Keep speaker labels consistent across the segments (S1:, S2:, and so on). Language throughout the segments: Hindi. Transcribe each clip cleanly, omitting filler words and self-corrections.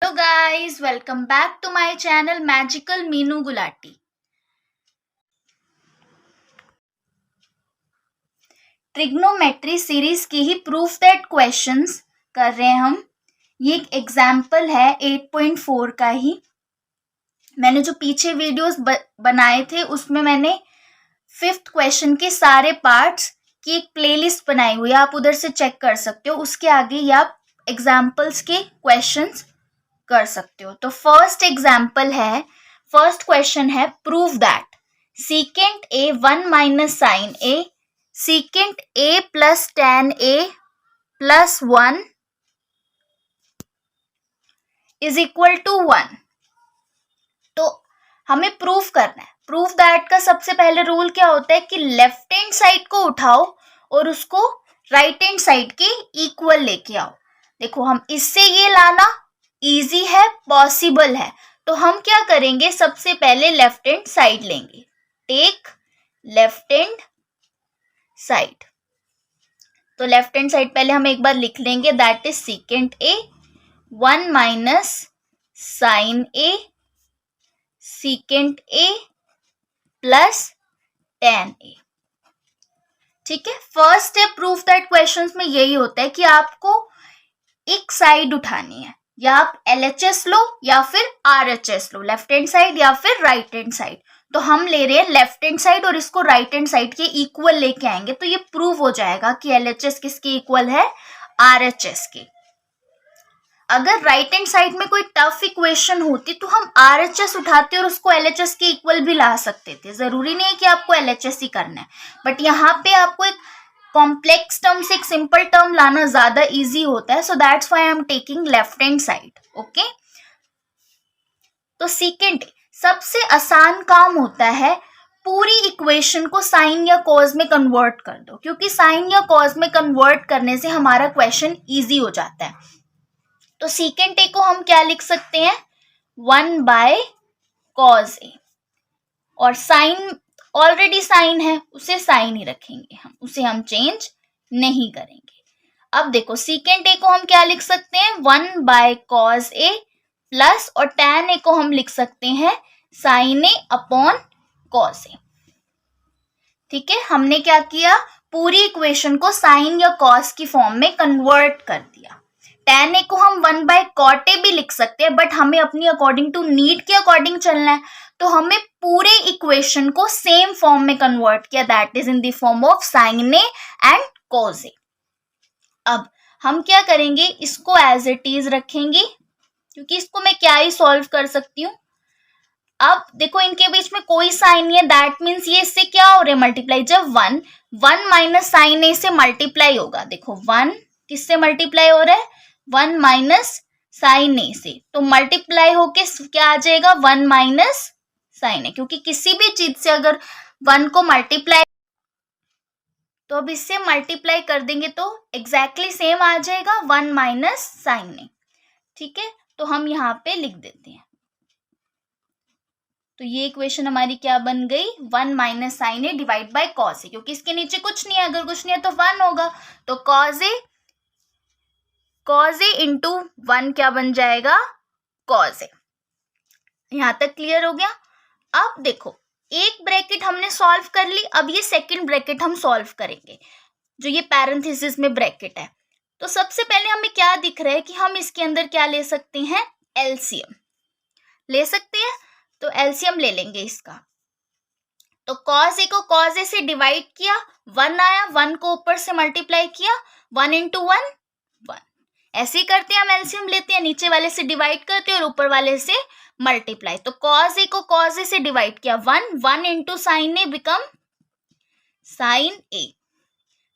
S1: Hello guys, welcome back to my channel Magical Meenu Gulati. Trigonometry series की ही प्रूफ दैट क्वेश्चंस कर रहे हैं हम. ये एक एग्जाम्पल है 8.4 का ही. मैंने जो पीछे वीडियोस बनाए थे उसमें मैंने 5th क्वेश्चन के सारे पार्ट्स की एक प्लेलिस्ट बनाई हुई है, आप उधर से चेक कर सकते हो. उसके आगे ये आप एग्जाम्पल्स के क्वेश्चंस कर सकते हो. तो फर्स्ट क्वेश्चन है prove that secant A 1 minus sine A secant A plus tan A plus 1 is equal to 1. तो हमें प्रूव करना है. प्रूव दैट का सबसे पहले रूल क्या होता है कि लेफ्ट हैंड साइड को उठाओ और उसको राइट हैंड साइड के इक्वल लेके आओ. देखो, हम इससे ये लाना इजी है, पॉसिबल है. तो हम क्या करेंगे, सबसे पहले लेफ्ट हैंड साइड लेंगे. Take left hand side. तो लेफ्ट हैंड साइड पहले हम एक बार लिख लेंगे, that is secant A 1 minus sine A secant A plus tan A. ठीक है. First step proof that questions में यही होता है कि आपको एक साइड उठानी है. या आप LHS लो या फिर RHS लो, लेफ्ट हैंड साइड या फिर राइट हैंड साइड. तो हम ले रहे हैं लेफ्ट हैंड साइड और इसको राइट हैंड साइड के इक्वल लेके आएंगे. तो ये प्रूव हो जाएगा कि LHS किसके इक्वल है, RHS के. अगर राइट हैंड साइड में कोई टफ इक्वेशन होती तो हम RHS उठाते और उसको LHS के इक्वल भी ला सकते थे. जरूरी नहीं है कि आपको LHS ही करना है, बट यहाँ पे आपको एक कॉम्प्लेक्स टर्म से एक सिंपल टर्म लाना ज्यादा इजी होता है. So that's why I am taking left hand side. Okay. तो सीकेंट सबसे आसान काम होता है, पूरी इक्वेशन को साइन या कॉज में कन्वर्ट कर दो, क्योंकि साइन या कॉज में कन्वर्ट करने से हमारा क्वेश्चन इजी हो जाता है. तो सीकेंट ए को हम क्या लिख सकते हैं, 1 बाय कॉज ए. और साइन ऑलरेडी साइन है, उसे साइन ही रखेंगे हम, उसे हम चेंज नहीं करेंगे. अब देखो, सीकेंट ए को हम क्या लिख सकते हैं, 1 बाय कॉज ए प्लस, और tan ए को हम लिख सकते हैं साइन ए अपॉन कॉज ए. ठीक है. हमने क्या किया, पूरी इक्वेशन को साइन या कॉस की फॉर्म में कन्वर्ट कर दिया. tan ए को हम 1 बाय कॉट ए भी लिख सकते हैं, बट हमें अपनी अकॉर्डिंग टू नीड के अकॉर्डिंग चलना है. तो हमें पूरे इक्वेशन को सेम फॉर्म में कन्वर्ट किया, that is in the form of sine A and cos A. अब हम क्या करेंगे, इसको एज इट इज रखेंगे, क्योंकि इसको मैं क्या ही सॉल्व कर सकती हूँ. अब देखो, इनके बीच में कोई साइन नहीं है, दैट मीन्स ये इससे क्या हो रहा है, मल्टीप्लाई. जब 1 माइनस साइन ए से मल्टीप्लाई होगा, देखो 1 किससे मल्टीप्लाई हो रहा है, 1 माइनस साइन ए से. तो मल्टीप्लाई होके क्या आ जाएगा, 1 माइनस साइन ए. क्योंकि किसी भी चीज से अगर 1 को मल्टीप्लाई, तो अब इससे मल्टीप्लाई कर देंगे तो एग्जैक्टली सेम आ जाएगा, 1 माइनस साइन ए. ठीक है. तो हम यहाँ पे लिख देते हैं. तो ये इक्वेशन हमारी क्या बन गई, 1 minus sine A divide by cos A. क्योंकि इसके नीचे कुछ नहीं है, अगर कुछ नहीं है तो 1 होगा. तो कॉज ए इंटू 1 क्या बन जाएगा, कॉज ए. यहां तक क्लियर हो गया. अब देखो, एक ब्रैकेट हमने सॉल्व कर ली. अब ये सेकंड ब्रैकेट हम सॉल्व करेंगे, जो ये पैरेंथेसिस में ब्रैकेट है. तो सबसे पहले हमें क्या दिख रहा है कि हम इसके अंदर क्या ले सकते हैं, एलसीएम ले सकते हैं. तो एलसीएम ले लेंगे इसका. तो कॉस ए को कॉस ए से डिवाइड किया, 1 आया, 1 को ऊपर से मल्टीप्लाई किया, 1 इंटू 1 1. ऐसे ही करते हैं, हम एलसीएम लेते हैं, नीचे वाले से डिवाइड करते हैं और ऊपर वाले से मल्टीप्लाई. तो कॉस ए को कॉस ए से डिवाइड किया, 1 इंटू साइन ए बिकम साइन ए.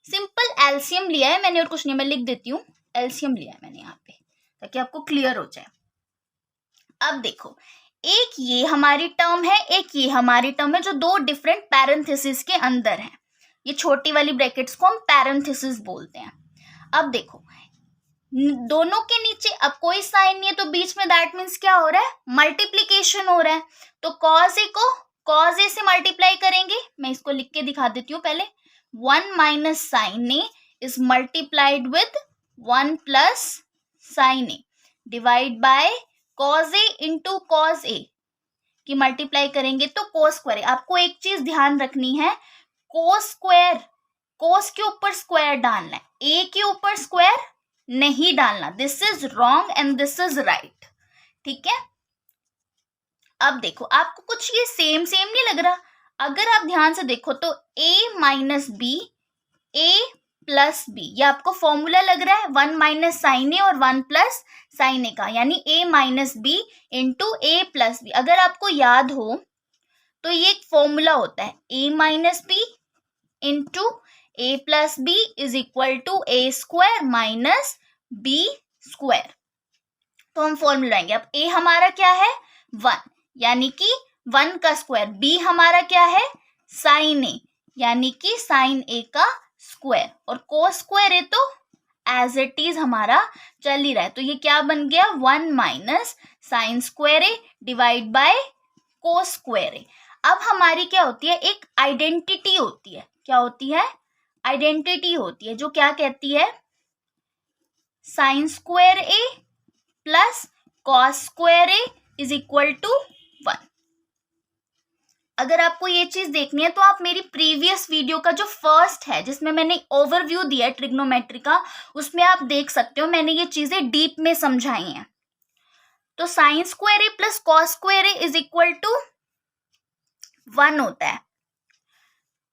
S1: सिंपल एलसीएम लिया है मैंने, और कुछ नहीं. मैं लिख देती हूँ, एलसीएम लिया है मैंने यहाँ पे, ताकि आपको क्लियर हो जाए. अब देखो, एक ये हमारी टर्म है, एक ये हमारी टर्म है, जो दो डिफरेंट पैरेंथेसिस के अंदर है. ये छोटी वाली ब्रैकेट्स को हम पैरेंथेसिस बोलते हैं. अब देखो, दोनों के नीचे अब कोई साइन नहीं है, तो बीच में दैट मीन्स क्या हो रहा है, मल्टीप्लीकेशन हो रहा है. तो कॉस ए को कॉस ए से मल्टीप्लाई करेंगे. मैं इसको लिख के दिखा देती हूँ पहले. 1 minus sine A is multiplied with 1 plus sine A divide by cos a into cos a की मल्टीप्लाई करेंगे तो cos स्क्वायर। आपको एक चीज ध्यान रखनी है, cos स्क्वायर, cos के ऊपर स्क्वायर डालना है, a के ऊपर स्क्वायर नहीं डालना। This is wrong and this is right, ठीक है। अब देखो आपको कुछ ये सेम नहीं लग रहा? अगर आप ध्यान से देखो तो a minus B, a plus B, ये आपको फॉर्मूला लग रहा है 1 माइनस साइन ए और 1 प्लस साइन ए का, यानी a minus B into A plus B. अगर आपको याद हो तो ये एक फॉर्मूला होता है a minus B into A plus B is equal to A square minus B square. तो हम फॉर्मूला लाएंगे। अब a हमारा क्या है 1, यानी कि 1 का स्क्वायर, b हमारा क्या है साइन ए, यानी कि साइन ए का स्क्वायर, और कोस स्क्वायर है तो एज इट इज हमारा चल ही रहा है। तो ये क्या बन गया 1 minus sine square A divide by cos square A. अब हमारी क्या होती है, एक आइडेंटिटी होती है। क्या होती है? आइडेंटिटी होती है जो क्या कहती है, sine square A plus cos square A is equal to 1। अगर आपको ये चीज देखनी है तो आप मेरी प्रीवियस वीडियो का जो फर्स्ट है जिसमें मैंने ओवरव्यू दिया है ट्रिग्नोमेट्री का, उसमें आप देख सकते हो मैंने ये चीजें डीप में समझाई हैं। तो sine square A plus cos square A is equal to 1 होता है।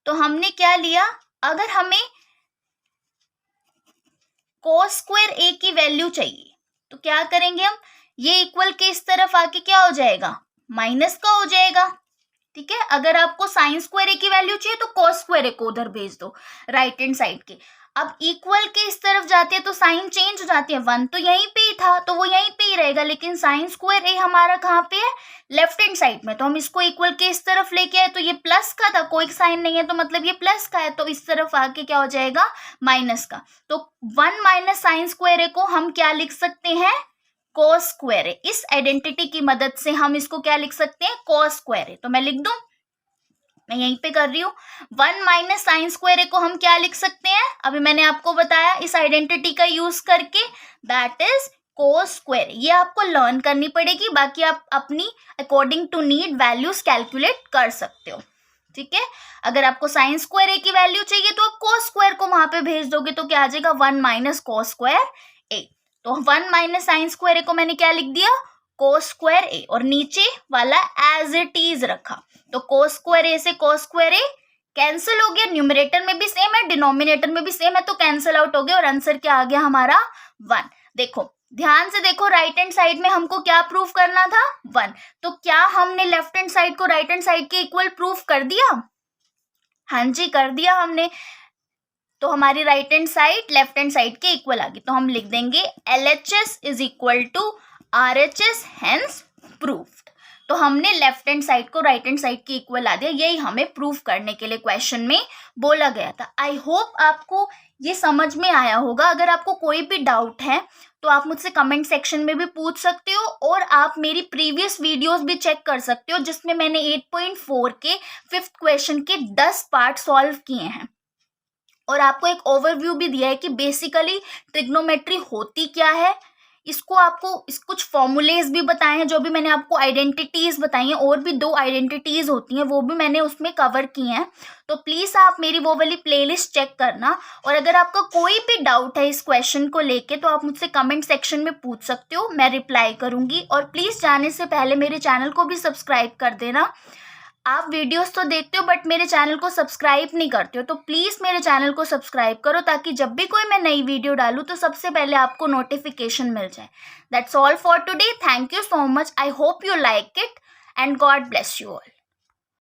S1: तो हमने क्या लिया, अगर हमें कॉस स्क्वायर ए की वैल्यू चाहिए तो क्या करेंगे हम, ये इक्वल के इस तरफ आके क्या हो जाएगा, माइनस का हो जाएगा, ठीक है। अगर आपको साइन स्क्वायर ए की वैल्यू चाहिए तो कॉस स्क्वायर ए को उधर भेज दो राइट हैंड साइड के। अब इक्वल के इस तरफ जाती है तो साइन चेंज हो जाती है, 1 तो यहीं पे ही था तो वो यहीं पे ही रहेगा, लेकिन साइन स्क्वायर ए हमारा कहाँ पे है, लेफ्ट हैंड साइड में। तो हम इसको इक्वल के इस तरफ लेके आए तो ये प्लस का था, कोई साइन नहीं है तो मतलब ये प्लस का है, तो इस तरफ आके क्या हो जाएगा माइनस का। तो 1 माइनस साइन स्क्वायर ए को हम क्या लिख सकते हैं, कॉस स्क्वायर ए। इस आइडेंटिटी की मदद से हम इसको क्या लिख सकते हैं, कॉस स्क्वायर ए। तो मैं लिख दूं, मैं यहीं पे कर रही हूँ, 1 माइनस साइन स्क्वायर ए को हम क्या लिख सकते हैं, अभी मैंने आपको बताया इस आइडेंटिटी का यूज करके, दैट इज कोस स्क्वायर। ये आपको लर्न करनी पड़ेगी, बाकी आप अपनी according to need values calculate कर सकते हो, ठीक है। अगर आपको साइन स्क्वायर ए की वैल्यू चाहिए तो आप कोस स्क्वायर को वहां पे भेज दोगे तो क्या आ जाएगा 1 माइनस कोस स्क्वायर ए। तो 1 माइनस साइन स्क्वायर ए को मैंने क्या लिख दिया, कोस स्क्वायर ए, और नीचे वाला एज इट इज रखा। तो कोस स्क्वायर ए से कोस स्क्वायर ए कैंसिल हो गया, न्यूमरेटर में भी सेम है डिनोमिनेटर में भी सेम है, तो कैंसिल आउट हो गया और आंसर क्या आ गया हमारा 1। देखो ध्यान से देखो, राइट हैंड साइड में हमको क्या प्रूफ करना था 1, तो क्या हमने लेफ्ट हैंड साइड को राइट हैंड साइड के इक्वल प्रूफ कर दिया? हाँ जी कर दिया हमने। तो हमारी right hand side left hand side के इक्वल आ गई, तो हम लिख देंगे LHS is equal to RHS hence proved. तो हमने लेफ्ट हैंड साइड को राइट हैंड साइड के इक्वल ला दिया, यही हमें प्रूफ करने के लिए क्वेश्चन में बोला गया था। आई होप आपको ये समझ में आया होगा। अगर आपको कोई भी डाउट है तो आप मुझसे कमेंट सेक्शन में भी पूछ सकते हो, और आप मेरी प्रीवियस वीडियोस भी चेक कर सकते हो जिसमें मैंने 8.4 के 5th क्वेश्चन के 10 पार्ट सॉल्व किए हैं, और आपको एक ओवरव्यू भी दिया है कि बेसिकली ट्रिग्नोमेट्री होती क्या है। इसको आपको कुछ फॉर्मूलेज भी बताए हैं, जो भी मैंने आपको आइडेंटिटीज बताई हैं, और भी 2 आइडेंटिटीज होती हैं वो भी मैंने उसमें कवर की हैं। तो प्लीज़ आप मेरी वो वाली प्लेलिस्ट चेक करना, और अगर आपका कोई भी डाउट है इस क्वेश्चन को लेके तो आप मुझसे कमेंट सेक्शन में पूछ सकते हो, मैं रिप्लाई करूँगी। और प्लीज़ जाने से पहले मेरे चैनल को भी सब्सक्राइब कर देना। आप वीडियोस तो देखते हो बट मेरे चैनल को सब्सक्राइब नहीं करते हो, तो प्लीज़ मेरे चैनल को सब्सक्राइब करो ताकि जब भी कोई मैं नई वीडियो डालूँ तो सबसे पहले आपको नोटिफिकेशन मिल जाए। That's all for today, thank you so much, I hope you like it and God bless you all.